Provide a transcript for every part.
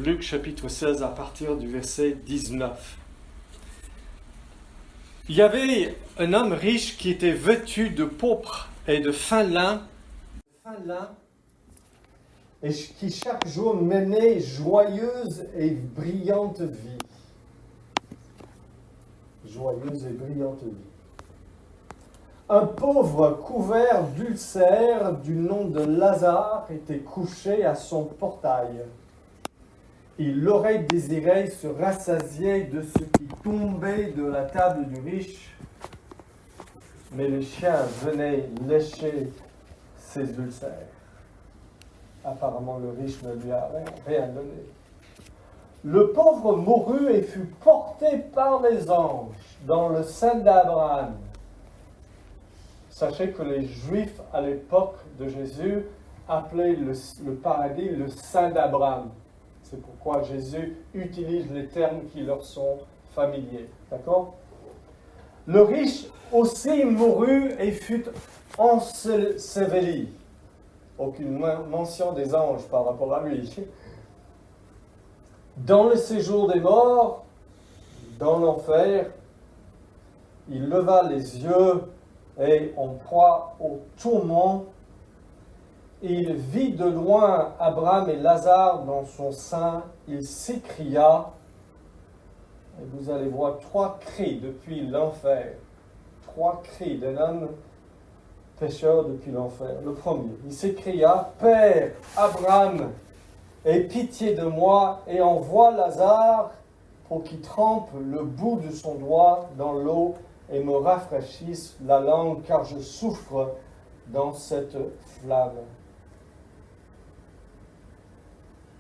Luc chapitre 16 à partir du verset 19. Il y avait un homme riche qui était vêtu de pourpre et de fin lin, et qui chaque jour menait joyeuse et brillante vie. Joyeuse et brillante vie. Un pauvre couvert d'ulcères du nom de Lazare était couché à son portail. Il aurait désiré se rassasier de ce qui tombait de la table du riche, mais les chiens venaient lécher ses ulcères. Apparemment, le riche ne lui a rien donné. Le pauvre mourut et fut porté par les anges dans le sein d'Abraham. Sachez que les Juifs, à l'époque de Jésus, appelaient le paradis le sein d'Abraham. C'est pourquoi Jésus utilise les termes qui leur sont familiers. D'accord ? Le riche aussi mourut et fut enseveli. Aucune mention des anges par rapport à lui. Dans le séjour des morts, dans l'enfer, il leva les yeux et en proie au tourment, il vit de loin Abraham et Lazare dans son sein. Il s'écria, et vous allez voir 3 cris depuis l'enfer, 3 cris d'un homme pécheur depuis l'enfer. Le premier, il s'écria, « Père Abraham, aie pitié de moi et envoie Lazare pour qu'il trempe le bout de son doigt dans l'eau et me rafraîchisse la langue, car je souffre dans cette flamme. »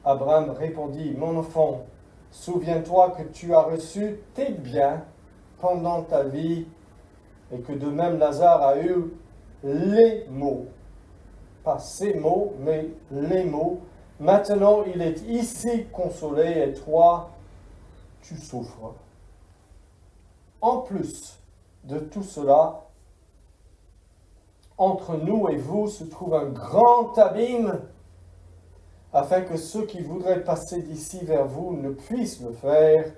Abraham répondit, « Mon enfant, souviens-toi que tu as reçu tes biens pendant ta vie et que de même Lazare a eu les maux. » Pas ces mots, mais les mots. « Maintenant, il est ici consolé et toi, tu souffres. » En plus de tout cela, entre nous et vous se trouve un grand abîme, afin que ceux qui voudraient passer d'ici vers vous ne puissent le faire,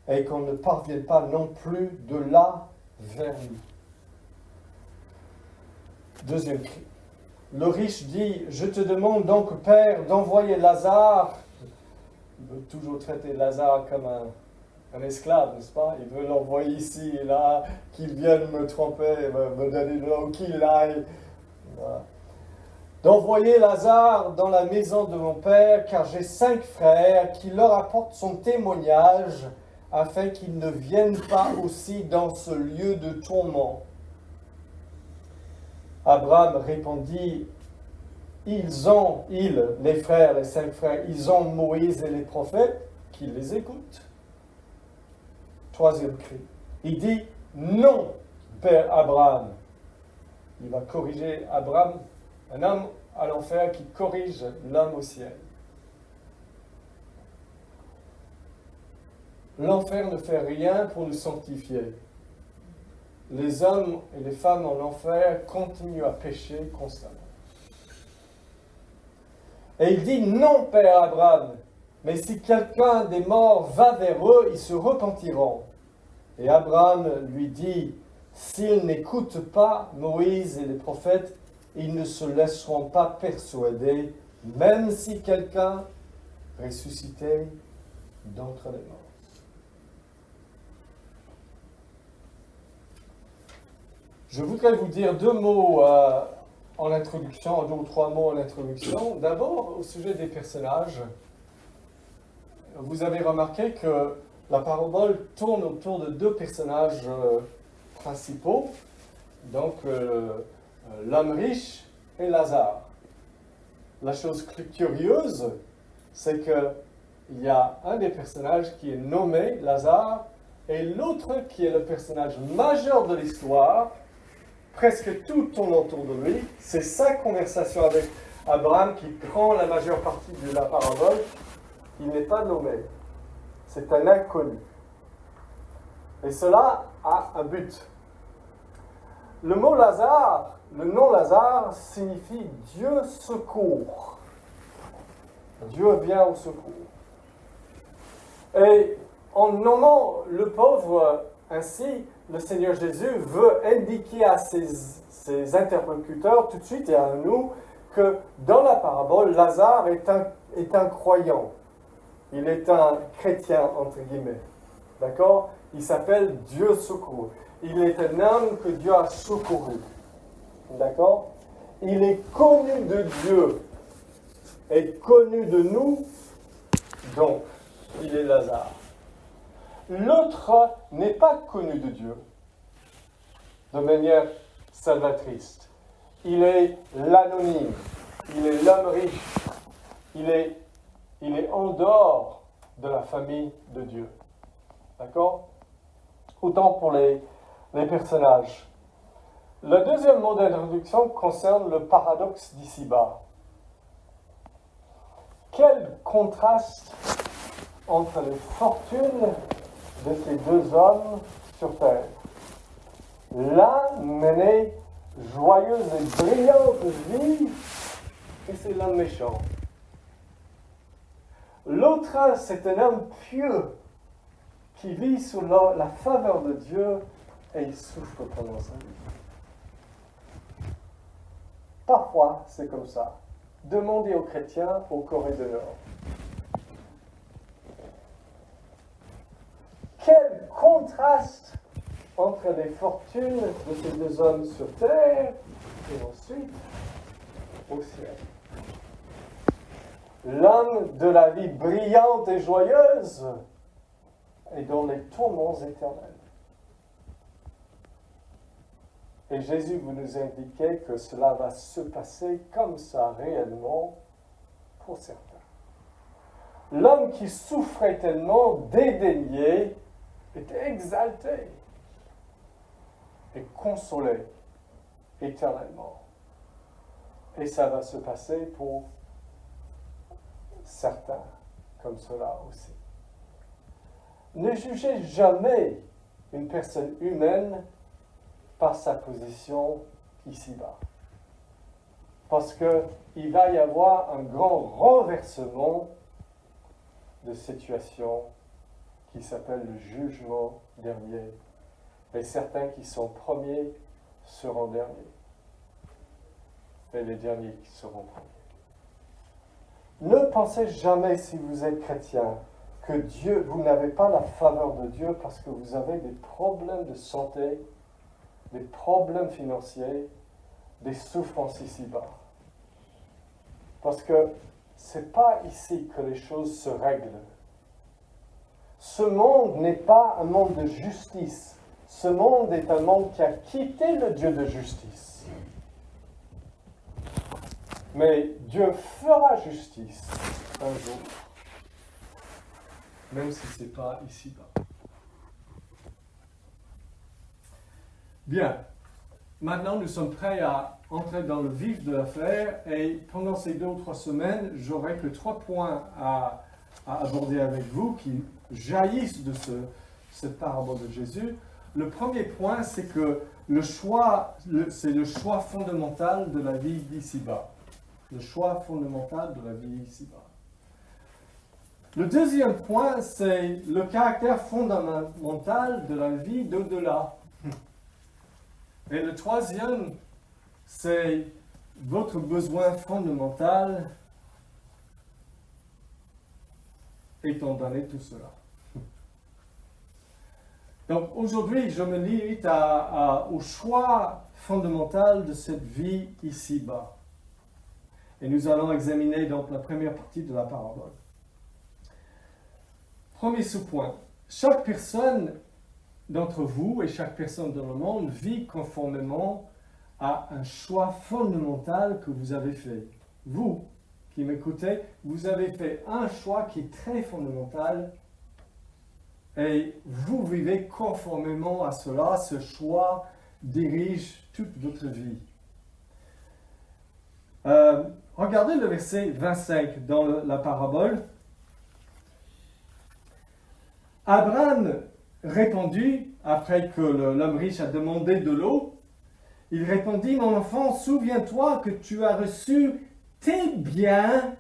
et qu'on ne parvienne pas non plus de là vers nous. Deuxième cri. Le riche dit, « Je te demande donc, Père, d'envoyer Lazare. » Il veut toujours traiter Lazare comme un esclave, n'est-ce pas? Il veut l'envoyer ici et là, qu'il vienne me tromper, me donner de l'eau, qu'il aille. Voilà. D'envoyer Lazare dans la maison de mon père, car j'ai 5 frères, qui leur apportent son témoignage, afin qu'ils ne viennent pas aussi dans ce lieu de tourment. Abraham répondit, les frères, les 5 frères, ils ont Moïse et les prophètes, qui les écoutent. Troisième cri. Il dit, non, Père Abraham. Il va corriger Abraham, un homme à l'enfer qui corrige l'homme au ciel. L'enfer ne fait rien pour nous sanctifier. Les hommes et les femmes en enfer continuent à pécher constamment. Et il dit, non, Père Abraham, mais si quelqu'un des morts va vers eux, ils se repentiront. Et Abraham lui dit, s'ils n'écoutent pas Moïse et les prophètes, ils ne se laisseront pas persuader, même si quelqu'un ressuscitait d'entre les morts. Je voudrais vous dire 2 mots en introduction, 2 ou 3 mots en introduction. D'abord, au sujet des personnages. Vous avez remarqué que la parabole tourne autour de 2 personnages principaux, donc l'homme riche et Lazare. La chose curieuse, c'est qu'il y a un des personnages qui est nommé Lazare, et l'autre qui est le personnage majeur de l'histoire. Presque tout tourne autour de lui. C'est sa conversation avec Abraham qui prend la majeure partie de la parabole. Il n'est pas nommé. C'est un inconnu. Et cela a un but. Le nom Lazare signifie Dieu secourt. Dieu vient au secours. Et en nommant le pauvre ainsi, le Seigneur Jésus veut indiquer à ses interlocuteurs tout de suite et à nous que dans la parabole, Lazare est un croyant. Il est un chrétien, entre guillemets. D'accord? Il s'appelle Dieu secouru. Il est un homme que Dieu a secouru. D'accord? Il est connu de Dieu et connu de nous, donc il est Lazare. L'autre n'est pas connu de Dieu de manière salvatrice. Il est l'anonyme, il est l'homme riche, il est en dehors de la famille de Dieu. D'accord? Autant pour les personnages. Le deuxième mot d'introduction concerne le paradoxe d'ici-bas. Quel contraste entre les fortunes de ces deux hommes sur terre. L'un menait joyeuse et brillante vie, et c'est l'homme méchant. L'autre, c'est un homme pieux qui vit sous la faveur de Dieu et il souffre pendant sa vie. Parfois, c'est comme ça. Demandez aux chrétiens au Corée du Nord. Quel contraste entre les fortunes de ces deux hommes sur terre et ensuite au ciel. L'homme de la vie brillante et joyeuse est dans les tourments éternels. Et Jésus vous nous indiquait que cela va se passer comme ça réellement pour certains. L'homme qui souffrait tellement, dédaigné, est exalté et consolé éternellement. Et ça va se passer pour certains comme cela aussi. Ne jugez jamais une personne humaine par sa position ici-bas. Parce qu'il va y avoir un grand renversement de situation qui s'appelle le jugement dernier. Et certains qui sont premiers seront derniers. Et les derniers qui seront premiers. Ne pensez jamais, si vous êtes chrétien, que Dieu, vous n'avez pas la faveur de Dieu parce que vous avez des problèmes de santé, des problèmes financiers, des souffrances ici-bas. Parce que ce n'est pas ici que les choses se règlent. Ce monde n'est pas un monde de justice. Ce monde est un monde qui a quitté le Dieu de justice. Mais Dieu fera justice un jour, même si ce n'est pas ici-bas. Bien, maintenant nous sommes prêts à entrer dans le vif de l'affaire et pendant ces 2 ou 3 semaines, j'aurai que 3 points à aborder avec vous qui jaillissent de cette parabole de Jésus. Le premier point, c'est que c'est le choix fondamental de la vie d'ici-bas. Le choix fondamental de la vie ici-bas. Le deuxième point, c'est le caractère fondamental de la vie d'au-delà. Et le troisième, c'est votre besoin fondamental étant donné tout cela. Donc aujourd'hui, je me limite au choix fondamental de cette vie ici-bas. Et nous allons examiner donc la première partie de la parabole. Premier sous-point. Chaque personne d'entre vous et chaque personne dans le monde vit conformément à un choix fondamental que vous avez fait. Vous qui m'écoutez, vous avez fait un choix qui est très fondamental et vous vivez conformément à cela. Ce choix dirige toute votre vie. Regardez le verset 25 dans la parabole. Abraham répondit, après que l'homme riche a demandé de l'eau, il répondit, « Mon enfant, souviens-toi que tu as reçu tes biens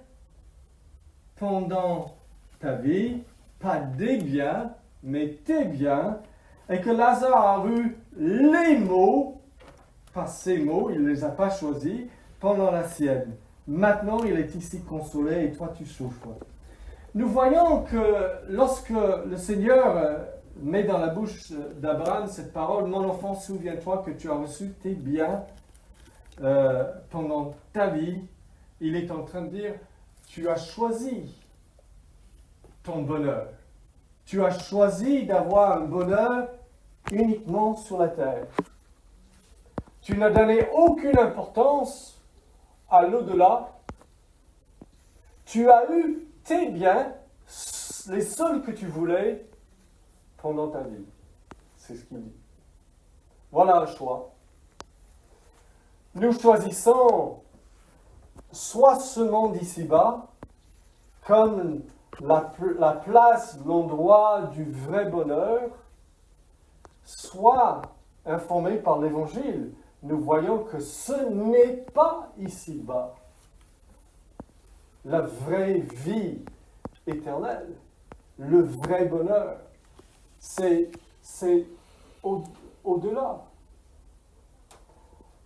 pendant ta vie pas des biens, mais tes biens, et que Lazare a eu les maux, pas ces mots, il ne les a pas choisis, pendant la sienne. Maintenant, il est ici consolé et toi, tu souffres. Nous voyons que lorsque le Seigneur met dans la bouche d'Abraham cette parole, « Mon enfant, souviens-toi que tu as reçu tes biens pendant ta vie », il est en train de dire, « Tu as choisi ton bonheur. Tu as choisi d'avoir un bonheur uniquement sur la terre. Tu n'as donné aucune importance à l'au-delà. Tu as eu tes biens, les seuls que tu voulais, pendant ta vie. » C'est ce qu'il dit. Voilà un choix. Nous choisissons soit ce monde ici-bas, comme la place, l'endroit du vrai bonheur, soit informés par l'Évangile, nous voyons que ce n'est pas ici-bas la vraie vie éternelle, le vrai bonheur. C'est au-delà.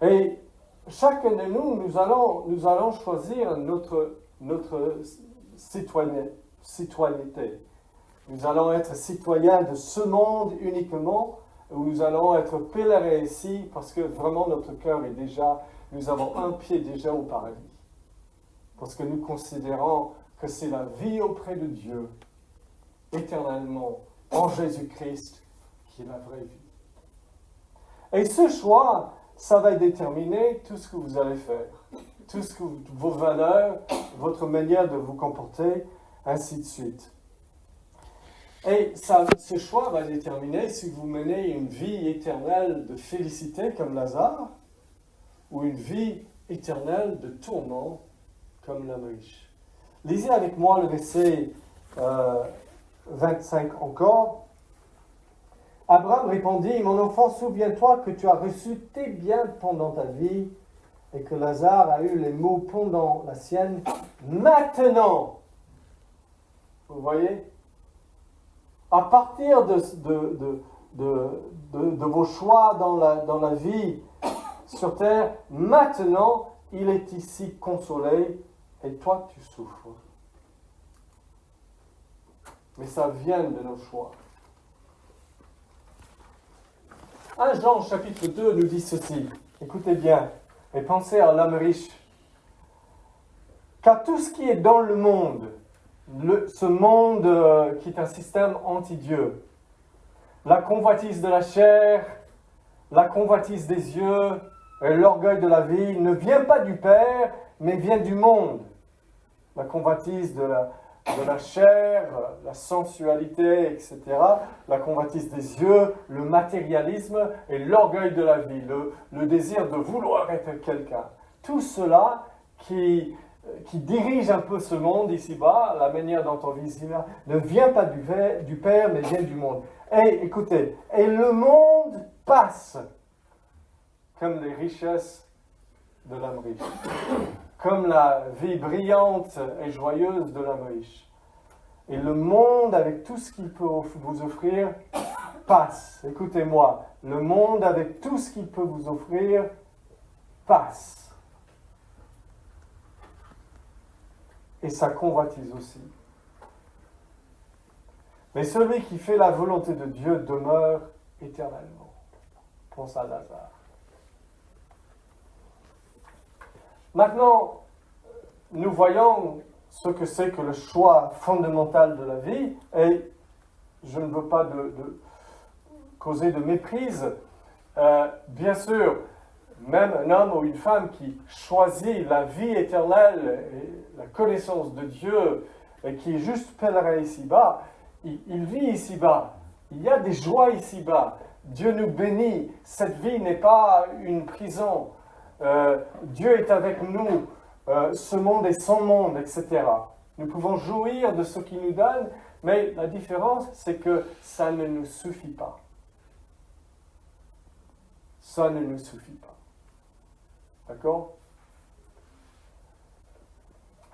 Et chacun de nous, nous allons choisir notre citoyenneté. Nous allons être citoyens de ce monde uniquement, où nous allons être pèlerins ici, parce que vraiment notre cœur est déjà, nous avons un pied déjà au paradis. Parce que nous considérons que c'est la vie auprès de Dieu, éternellement, en Jésus-Christ, qui est la vraie vie. Et ce choix, ça va déterminer tout ce que vous allez faire, tout ce que vos valeurs, votre manière de vous comporter, ainsi de suite. Et ce choix va déterminer si vous menez une vie éternelle de félicité comme Lazare, ou une vie éternelle de tourment comme l'homme riche. Lisez avec moi le verset 25 encore. Abraham répondit, « Mon enfant, souviens-toi que tu as reçu tes biens pendant ta vie, et que Lazare a eu les maux pendant la sienne. Maintenant, vous voyez, à partir de vos choix dans la vie sur terre, maintenant, il est ici consolé, et toi, tu souffres. » Mais ça vient de nos choix. 1 Jean chapitre 2 nous dit ceci. Écoutez bien, et pensez à l'homme riche. Car tout ce qui est dans le monde, ce monde qui est un système anti-Dieu, la convoitise de la chair, la convoitise des yeux, et l'orgueil de la vie, ne vient pas du Père, mais vient du monde. La convoitise de la chair, la sensualité, etc., la convoitise des yeux, le matérialisme et l'orgueil de la vie, le désir de vouloir être quelqu'un. Tout cela qui dirige un peu ce monde ici-bas, la manière dont on vit ici-bas, ne vient pas du Père, mais vient du monde. Et écoutez, et le monde passe comme les richesses de l'homme riche, comme la vie brillante et joyeuse de l'homme riche. Et le monde, avec tout ce qu'il peut vous offrir, passe. Écoutez-moi, le monde, avec tout ce qu'il peut vous offrir, passe. Et ça convoitise aussi. Mais celui qui fait la volonté de Dieu demeure éternellement. Pense à Lazare. Maintenant, nous voyons ce que c'est que le choix fondamental de la vie, et je ne veux pas causer de méprise. Bien sûr, même un homme ou une femme qui choisit la vie éternelle et la connaissance de Dieu, et qui est juste pèlerin ici-bas, il vit ici-bas. Il y a des joies ici-bas. Dieu nous bénit. Cette vie n'est pas une prison. Dieu est avec nous. Ce monde est son monde, etc. Nous pouvons jouir de ce qu'il nous donne, mais la différence, c'est que ça ne nous suffit pas. Ça ne nous suffit pas. D'accord?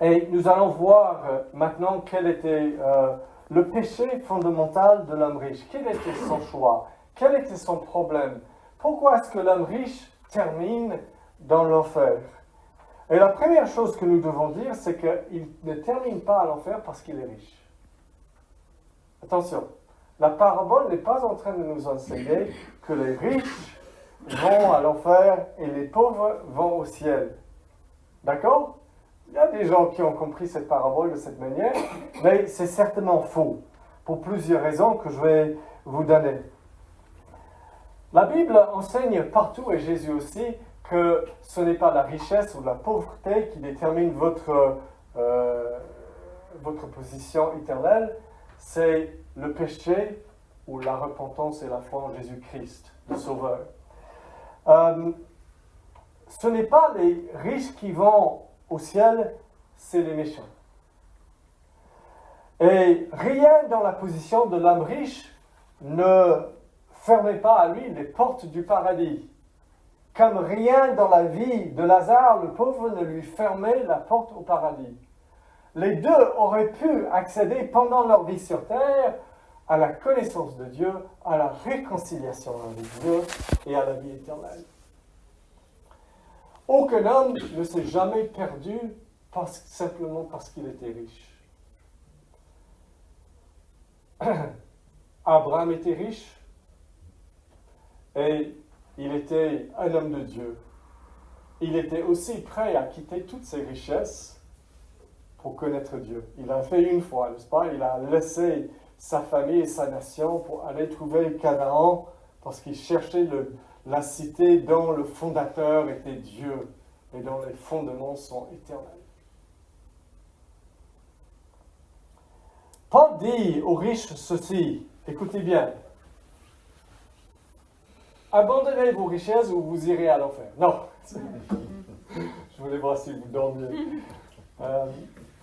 Et nous allons voir maintenant quelle était le péché fondamental de l'homme riche. Quel était son choix? Quel était son problème? Pourquoi est-ce que l'homme riche termine dans l'enfer? Et la première chose que nous devons dire, c'est qu'il ne termine pas à l'enfer parce qu'il est riche. Attention, la parabole n'est pas en train de nous enseigner que les riches vont à l'enfer et les pauvres vont au ciel. D'accord? Il y a des gens qui ont compris cette parabole de cette manière, mais c'est certainement faux, pour plusieurs raisons que je vais vous donner. La Bible enseigne partout, et Jésus aussi, que ce n'est pas la richesse ou la pauvreté qui détermine votre position éternelle, c'est le péché ou la repentance et la foi en Jésus-Christ, le Sauveur. Ce n'est pas les riches qui vont au ciel, c'est les méchants. Et rien dans la position de l'homme riche ne fermait pas à lui les portes du paradis. Comme rien dans la vie de Lazare, le pauvre, ne lui fermait la porte au paradis. Les deux auraient pu accéder pendant leur vie sur terre à la connaissance de Dieu, à la réconciliation avec Dieu et à la vie éternelle. Aucun homme ne s'est jamais perdu simplement parce qu'il était riche. Abraham était riche et il était un homme de Dieu. Il était aussi prêt à quitter toutes ses richesses pour connaître Dieu. Il l'a fait une fois, n'est-ce pas? Il a laissé sa famille et sa nation pour aller trouver Canaan parce qu'il cherchait la cité dont le fondateur était Dieu et dont les fondements sont éternels. Paul dit aux riches ceci, écoutez bien, abandonnez vos richesses ou vous irez à l'enfer. Non, je voulais voir si vous dormiez.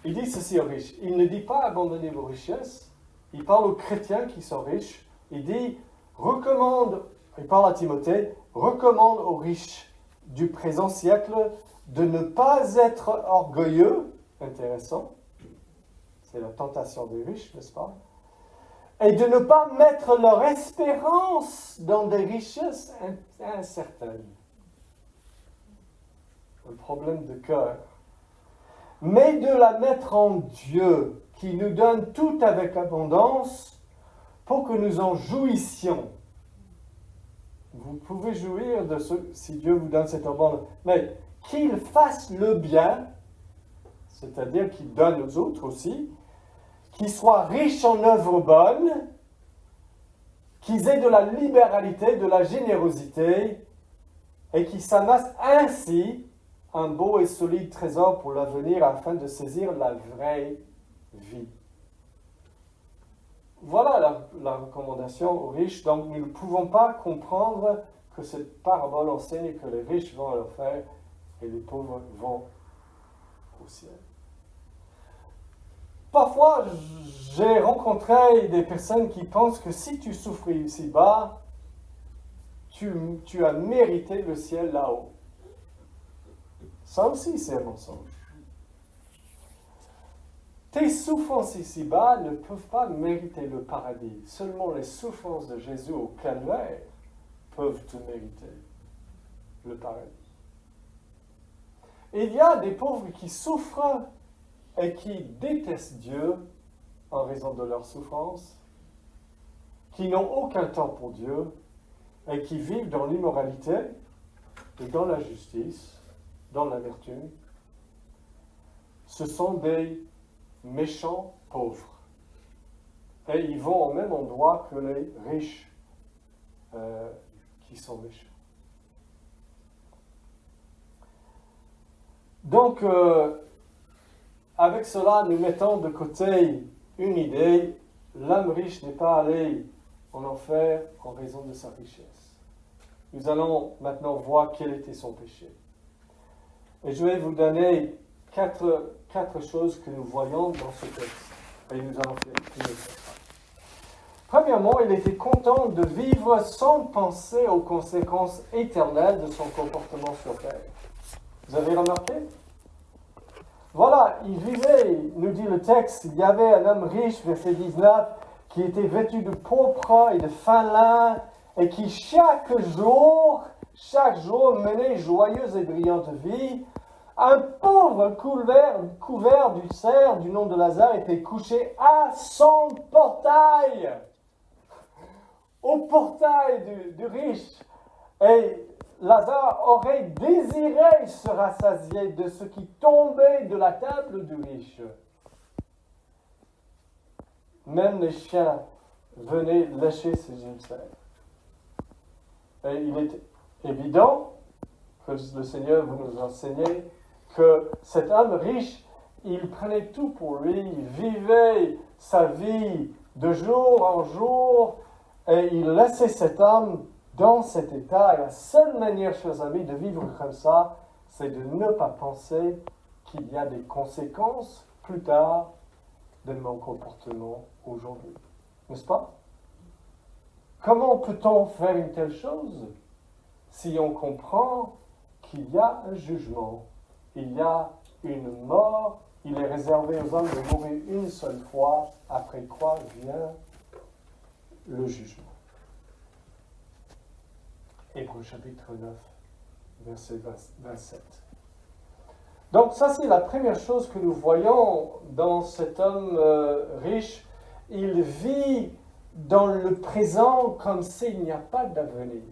Il dit ceci aux riches, il ne dit pas abandonnez vos richesses, il parle aux chrétiens qui sont riches, il dit, il parle à Timothée, recommande aux riches du présent siècle de ne pas être orgueilleux, intéressant, c'est la tentation des riches, n'est-ce pas? Et de ne pas mettre leur espérance dans des richesses incertaines. Un problème de cœur. Mais de la mettre en Dieu, qui nous donne tout avec abondance, pour que nous en jouissions. Vous pouvez jouir de ce, si Dieu vous donne cette abondance. Mais qu'il fasse le bien, c'est-à-dire qu'il donne aux autres aussi, qu'ils soient riches en œuvres bonnes, qu'ils aient de la libéralité, de la générosité, et qu'ils s'amassent ainsi un beau et solide trésor pour l'avenir afin de saisir la vraie vie. Voilà la recommandation aux riches. Donc nous ne pouvons pas comprendre que cette parabole enseigne que les riches vont à l'enfer et les pauvres vont au ciel. Parfois, j'ai rencontré des personnes qui pensent que si tu souffres ici-bas, tu as mérité le ciel là-haut. Ça aussi, c'est un mensonge. Tes souffrances ici-bas ne peuvent pas mériter le paradis. Seulement les souffrances de Jésus au calvaire peuvent te mériter le paradis. Il y a des pauvres qui souffrent et qui détestent Dieu en raison de leur souffrance, qui n'ont aucun temps pour Dieu et qui vivent dans l'immoralité et dans la justice, dans la vertu. Ce sont des méchants pauvres. Et ils vont au même endroit que les riches qui sont méchants. Donc, avec cela, nous mettons de côté une idée. L'homme riche n'est pas allé en enfer en raison de sa richesse. Nous allons maintenant voir quel était son péché. Et je vais vous donner quatre choses que nous voyons dans ce texte. Et nous allons finir ça. Premièrement, il était content de vivre sans penser aux conséquences éternelles de son comportement sur terre. Vous avez remarqué? voilà, il vivait, nous dit le texte, il y avait un homme riche, verset 19, qui était vêtu de pourpre et de fin lin, et qui chaque jour menait joyeuse et brillante vie. Un pauvre couvert d'ulcère du nom de Lazare était couché à son portail, au portail du riche. Et Lazare aurait désiré se rassasier de ce qui tombait de la table du riche. Même les chiens venaient lécher ses ulcères. Et il est évident que le Seigneur vous nous enseignez que cet homme riche, il prenait tout pour lui, il vivait sa vie de jour en jour, et il laissait cet homme dans cet état. Et la seule manière, chers amis, de vivre comme ça, c'est de ne pas penser qu'il y a des conséquences plus tard de mon comportement aujourd'hui. N'est-ce pas? Comment peut-on faire une telle chose si on comprend qu'il y a un jugement, il y a une mort, il est réservé aux hommes de mourir une seule fois, après quoi vient le jugement. Hébreux chapitre 9, verset 27. Donc ça, c'est la première chose que nous voyons dans cet homme riche. Il vit dans le présent comme s'il n'y a pas d'avenir.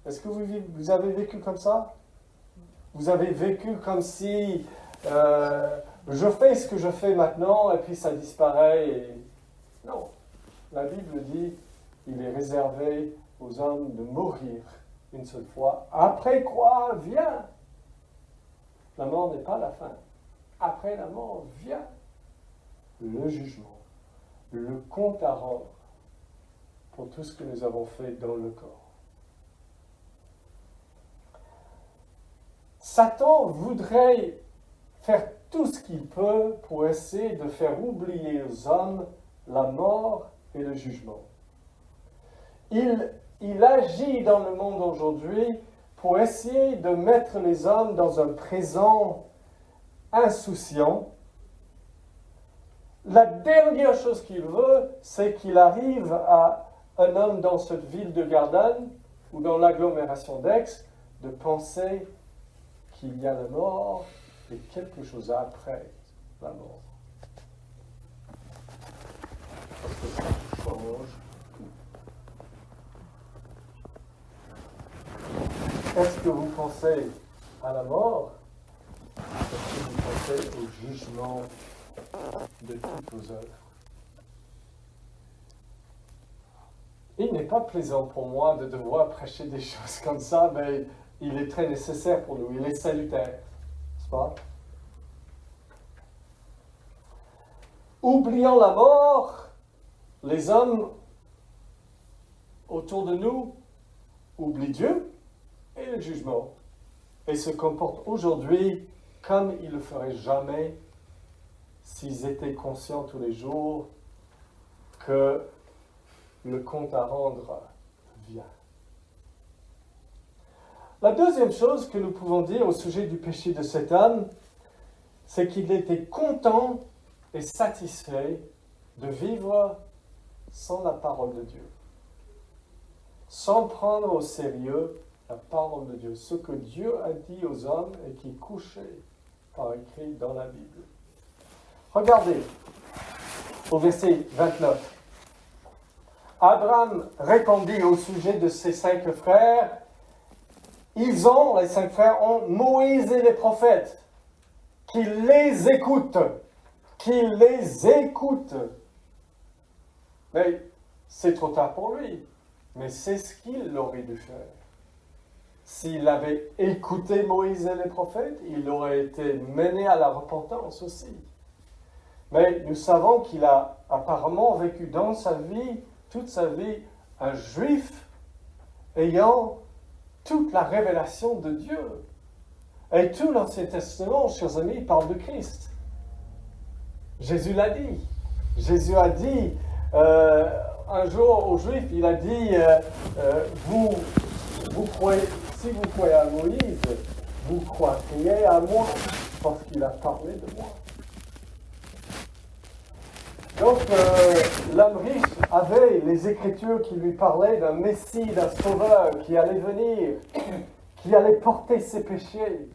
Est-ce que vous avez vécu comme ça? Vous avez vécu comme si je fais ce que je fais maintenant et puis ça disparaît. Non, la Bible dit il est réservé aux hommes de mourir une seule fois. Après quoi vient? La mort n'est pas la fin. Après la mort vient le jugement, le compte à rendre pour tout ce que nous avons fait dans le corps. Satan voudrait faire tout ce qu'il peut pour essayer de faire oublier aux hommes la mort et le jugement. Il agit dans le monde aujourd'hui pour essayer de mettre les hommes dans un présent insouciant. La dernière chose qu'il veut, c'est qu'il arrive à un homme dans cette ville de Gardanne ou dans l'agglomération d'Aix de penser qu'il y a la mort et quelque chose après la mort. Parce que ça change tout. Est-ce que vous pensez à la mort? Est-ce que vous pensez au jugement de toutes vos œuvres? Il n'est pas plaisant pour moi de devoir prêcher des choses comme ça, mais il est très nécessaire pour nous, il est salutaire, n'est-ce pas? Oubliant la mort, les hommes autour de nous oublient Dieu et le jugement, et se comportent aujourd'hui comme ils ne le feraient jamais s'ils étaient conscients tous les jours que le compte à rendre vient. La deuxième chose que nous pouvons dire au sujet du péché de cet homme, c'est qu'il était content et satisfait de vivre sans la parole de Dieu, sans prendre au sérieux la parole de Dieu, ce que Dieu a dit aux hommes et qui est couché par écrit dans la Bible. Regardez au verset 29. Abraham répondit au sujet de ses 5 frères. Les 5 frères ont Moïse et les prophètes, qu'ils les écoutent. Mais c'est trop tard pour lui. Mais c'est ce qu'il aurait dû faire. S'il avait écouté Moïse et les prophètes, il aurait été mené à la repentance aussi. Mais nous savons qu'il a apparemment vécu dans sa vie, toute sa vie, un juif ayant toute la révélation de Dieu. Et tout l'Ancien Testament, chers amis, parle de Christ. Jésus l'a dit. Jésus a dit, un jour aux Juifs, il a dit, vous croyez, si vous croyez à Moïse, vous croiriez à moi. parce qu'il a parlé de moi. Donc, l'homme riche avait les Écritures qui lui parlaient d'un Messie, d'un Sauveur qui allait venir, qui allait porter ses péchés,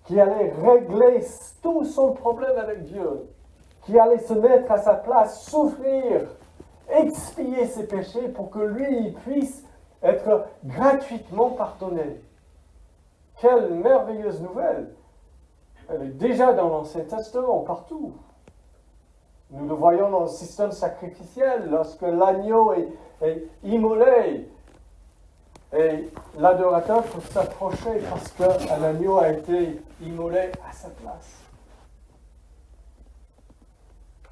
qui allait régler tout son problème avec Dieu, qui allait se mettre à sa place, souffrir, expier ses péchés pour que lui puisse être gratuitement pardonné. Quelle merveilleuse nouvelle! Elle est déjà dans l'Ancien Testament, partout. Nous le voyons dans le système sacrificiel, lorsque l'agneau est immolé, et l'adorateur peut s'approcher parce qu'un agneau a été immolé à sa place.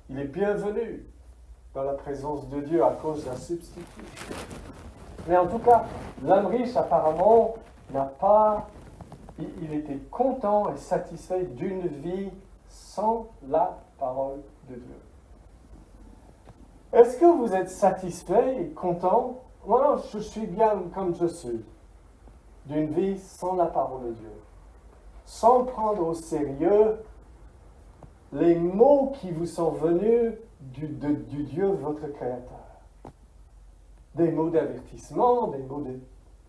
Il est bienvenu dans la présence de Dieu à cause d'un substitut. Mais en tout cas, l'homme riche apparemment il était content et satisfait d'une vie sans la parole de Dieu. Est-ce que vous êtes satisfait et content? Moi, je suis bien comme je suis, d'une vie sans la parole de Dieu, sans prendre au sérieux les mots qui vous sont venus du Dieu, votre Créateur. Des mots d'avertissement, des mots de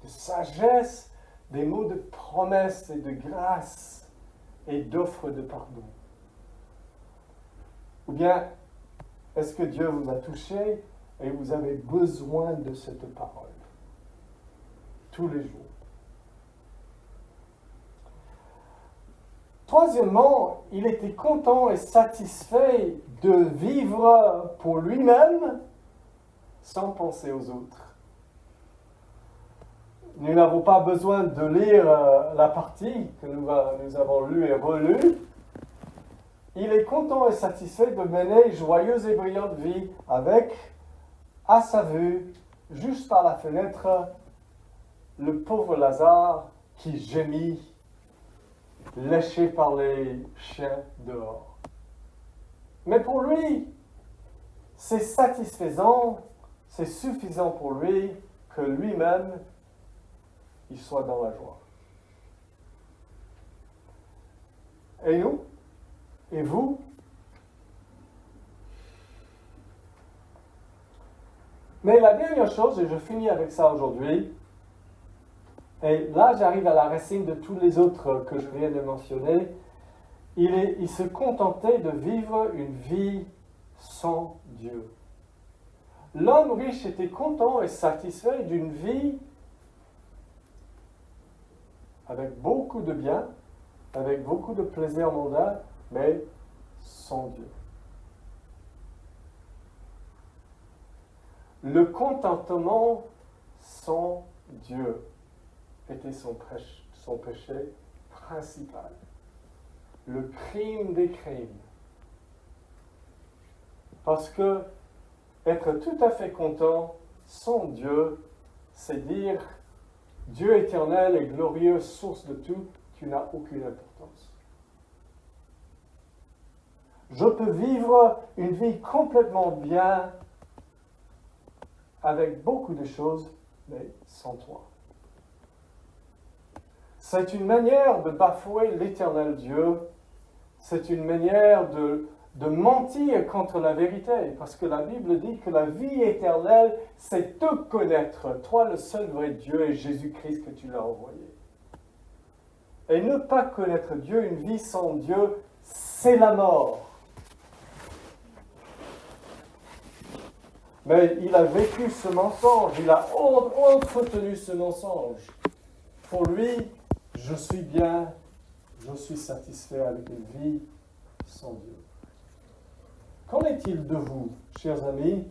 sagesse, des mots de promesse et de grâce et d'offre de pardon. Ou bien, est-ce que Dieu vous a touché et vous avez besoin de cette parole tous les jours? Troisièmement, il était content et satisfait de vivre pour lui-même sans penser aux autres. Nous n'avons pas besoin de lire la partie que nous avons lue et relue. Il est content et satisfait de mener une joyeuse et brillante vie avec, à sa vue, juste par la fenêtre, le pauvre Lazare qui gémit, léché par les chiens dehors. Mais pour lui, c'est satisfaisant, c'est suffisant pour lui que lui-même, il soit dans la joie. Et nous? Et vous? Mais la dernière chose, et je finis avec ça aujourd'hui, et là j'arrive à la racine de tous les autres que je viens de mentionner, il se contentait de vivre une vie sans Dieu. L'homme riche était content et satisfait d'une vie avec beaucoup de biens, avec beaucoup de plaisir mondain, mais sans Dieu. Le contentement sans Dieu était son péché principal. Le crime des crimes. Parce que être tout à fait content sans Dieu, c'est dire Dieu éternel et glorieux, source de tout, tu n'as aucune importance. Je peux vivre une vie complètement bien, avec beaucoup de choses, mais sans toi. C'est une manière de bafouer l'éternel Dieu, c'est une manière de mentir contre la vérité, parce que la Bible dit que la vie éternelle, c'est te connaître, toi le seul vrai Dieu et Jésus-Christ que tu l'as envoyé. Et ne pas connaître Dieu, une vie sans Dieu, c'est la mort. Mais il a vécu ce mensonge, il a entretenu ce mensonge. Pour lui, je suis bien, je suis satisfait avec une vie sans Dieu. Qu'en est-il de vous, chers amis?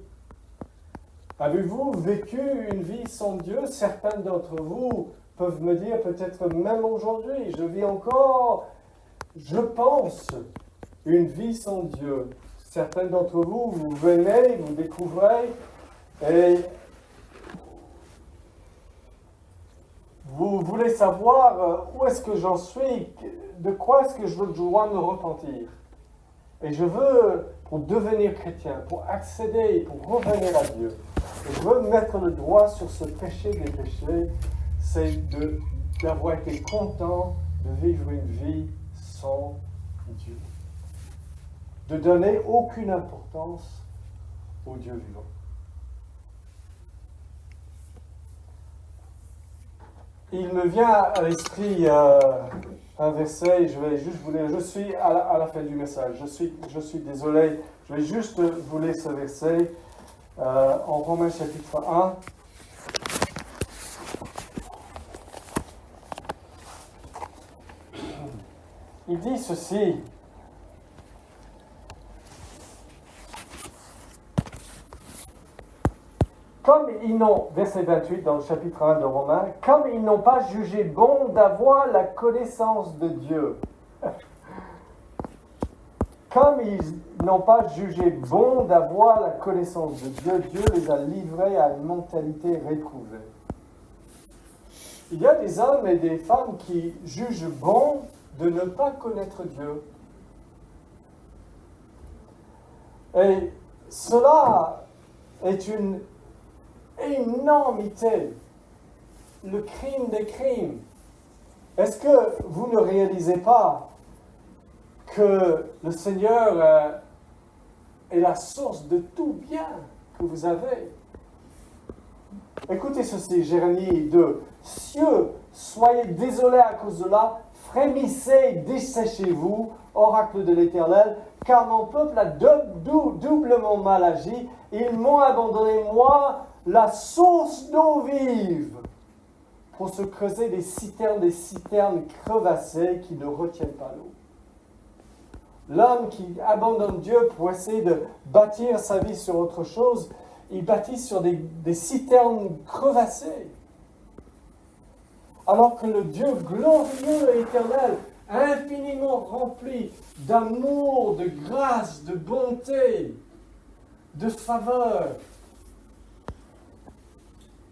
Avez-vous vécu une vie sans Dieu? Certains d'entre vous peuvent me dire, peut-être même aujourd'hui, je vis encore, je pense, une vie sans Dieu. Certains d'entre vous, vous venez, vous découvrez, et vous voulez savoir où est-ce que j'en suis, de quoi est-ce que je dois me repentir. Et je veux, pour devenir chrétien, pour accéder, pour revenir à Dieu, et je veux mettre le doigt sur ce péché des péchés, c'est d'avoir été content de vivre une vie sans Dieu. De donner aucune importance au Dieu vivant. Il me vient à l'esprit un verset, je vais juste vous lire, je suis à la fin du message, je suis désolé, je vais juste vous lire ce verset en Romains chapitre 1. Il dit ceci. Comme ils n'ont, verset 28 dans le chapitre 1 de Romains, comme ils n'ont pas jugé bon d'avoir la connaissance de Dieu. Comme ils n'ont pas jugé bon d'avoir la connaissance de Dieu, Dieu les a livrés à une mentalité réprouvée. Il y a des hommes et des femmes qui jugent bon de ne pas connaître Dieu. Et cela est une énormité, le crime des crimes. Est-ce que vous ne réalisez pas que le Seigneur est la source de tout bien que vous avez? Écoutez ceci, Jérémie 2. Cieux, soyez désolés à cause de là, frémissez, desséchez-vous, oracle de l'Éternel, car mon peuple a doublement mal agi, ils m'ont abandonné, moi, la source d'eau vive, pour se creuser des citernes crevassées qui ne retiennent pas l'eau. L'homme qui abandonne Dieu pour essayer de bâtir sa vie sur autre chose, il bâtit sur des citernes crevassées. Alors que le Dieu glorieux et éternel, infiniment rempli d'amour, de grâce, de bonté, de faveur,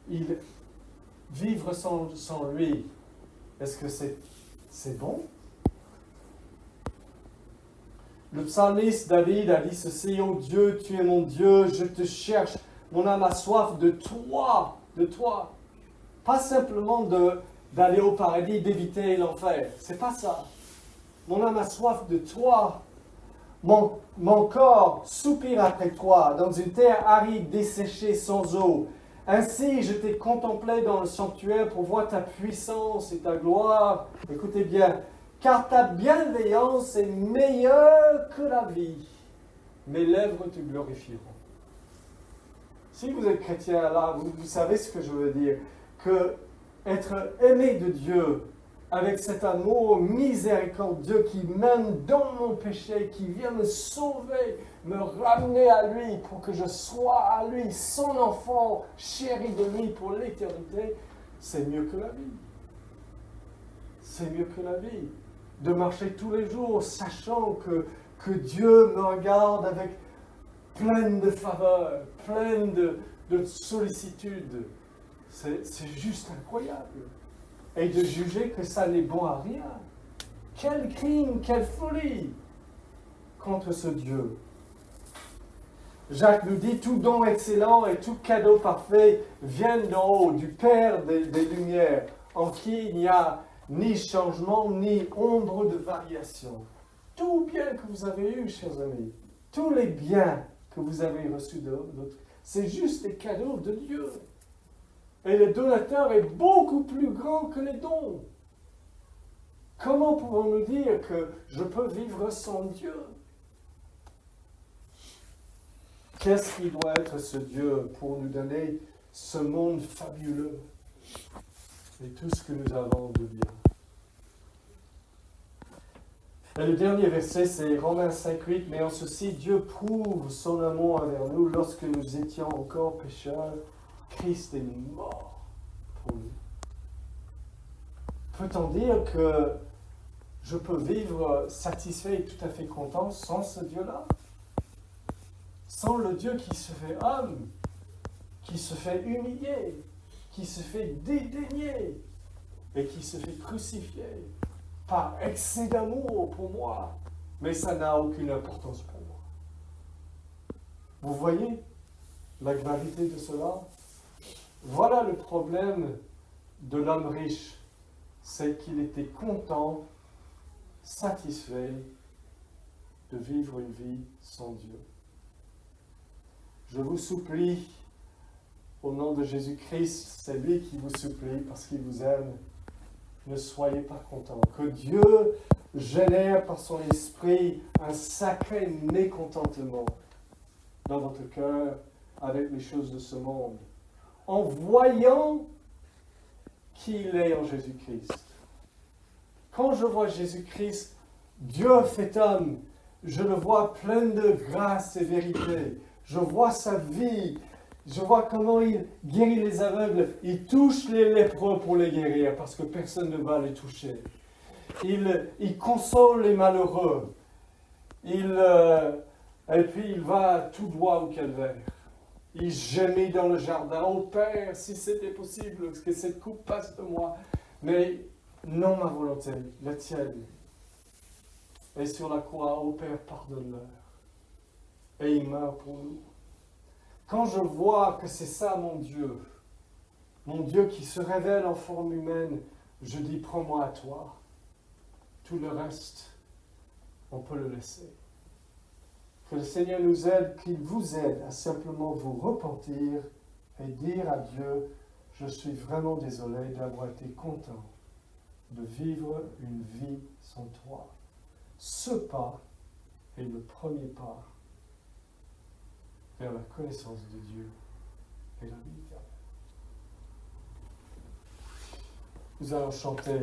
il vivre sans lui, est-ce que c'est bon? Le psalmiste David a dit ceci: « Oh Dieu, tu es mon Dieu, je te cherche, mon âme a soif de toi, de toi. » Pas simplement d'aller au paradis, d'éviter l'enfer. C'est pas ça. Mon âme a soif de toi. Mon corps soupire après toi, dans une terre aride, desséchée, sans eau. Ainsi, je t'ai contemplé dans le sanctuaire pour voir ta puissance et ta gloire. Écoutez bien. Car ta bienveillance est meilleure que la vie. Mes lèvres te glorifieront. Si vous êtes chrétien, là, vous savez ce que je veux dire. Que être aimé de Dieu, avec cet amour miséricordieux qui m'aime dans mon péché, qui vient me sauver, me ramener à lui pour que je sois à lui, son enfant, chéri de lui pour l'éternité, c'est mieux que la vie. C'est mieux que la vie. De marcher tous les jours, sachant que Dieu me regarde avec pleine de faveur, pleine de sollicitude. C'est juste incroyable. Et de juger que ça n'est bon à rien. Quel crime, quelle folie contre ce Dieu. Jacques nous dit, tout don excellent et tout cadeau parfait viennent d'en haut, du Père des Lumières, en qui il n'y a ni changement, ni ombre de variation. Tout bien que vous avez eu, chers amis, tous les biens que vous avez reçus de l'autre, c'est juste des cadeaux de Dieu. Et le donateur est beaucoup plus grand que les dons. Comment pouvons-nous dire que je peux vivre sans Dieu? Qu'est-ce qui doit être ce Dieu pour nous donner ce monde fabuleux et tout ce que nous avons de bien? Et le dernier verset, c'est Romains 5,8. Mais en ceci, Dieu prouve son amour envers nous lorsque nous étions encore pécheurs. Christ est mort pour nous. Peut-on dire que je peux vivre satisfait et tout à fait content sans ce Dieu-là? Sans le Dieu qui se fait homme, qui se fait humilier, qui se fait dédaigner et qui se fait crucifier par excès d'amour pour moi, mais ça n'a aucune importance pour moi. Vous voyez la gravité de cela? Voilà le problème de l'homme riche, c'est qu'il était content satisfait de vivre une vie sans Dieu. Je vous supplie, au nom de Jésus-Christ, c'est lui qui vous supplie parce qu'il vous aime, ne soyez pas contents. Que Dieu génère par son esprit un sacré mécontentement dans votre cœur avec les choses de ce monde, en voyant qui il est en Jésus-Christ. Quand je vois Jésus-Christ, Dieu fait homme, je le vois plein de grâce et vérité. Je vois sa vie, je vois comment il guérit les aveugles, il touche les lépreux pour les guérir parce que personne ne va les toucher. Il console les malheureux. Et puis il va tout droit au calvaire. Il gémit dans le jardin. Oh Père, si c'était possible, que cette coupe passe de moi. Mais non ma volonté, la tienne. Et sur la croix, oh Père, pardonne-leur. Et il meurt pour nous. Quand je vois que c'est ça mon Dieu qui se révèle en forme humaine, je dis prends-moi à toi. Tout le reste, on peut le laisser. Que le Seigneur nous aide, qu'il vous aide à simplement vous repentir et dire à Dieu, je suis vraiment désolé d'avoir été content de vivre une vie sans toi. Ce pas est le premier pas vers la connaissance de Dieu et la vie éternelle. Nous allons chanter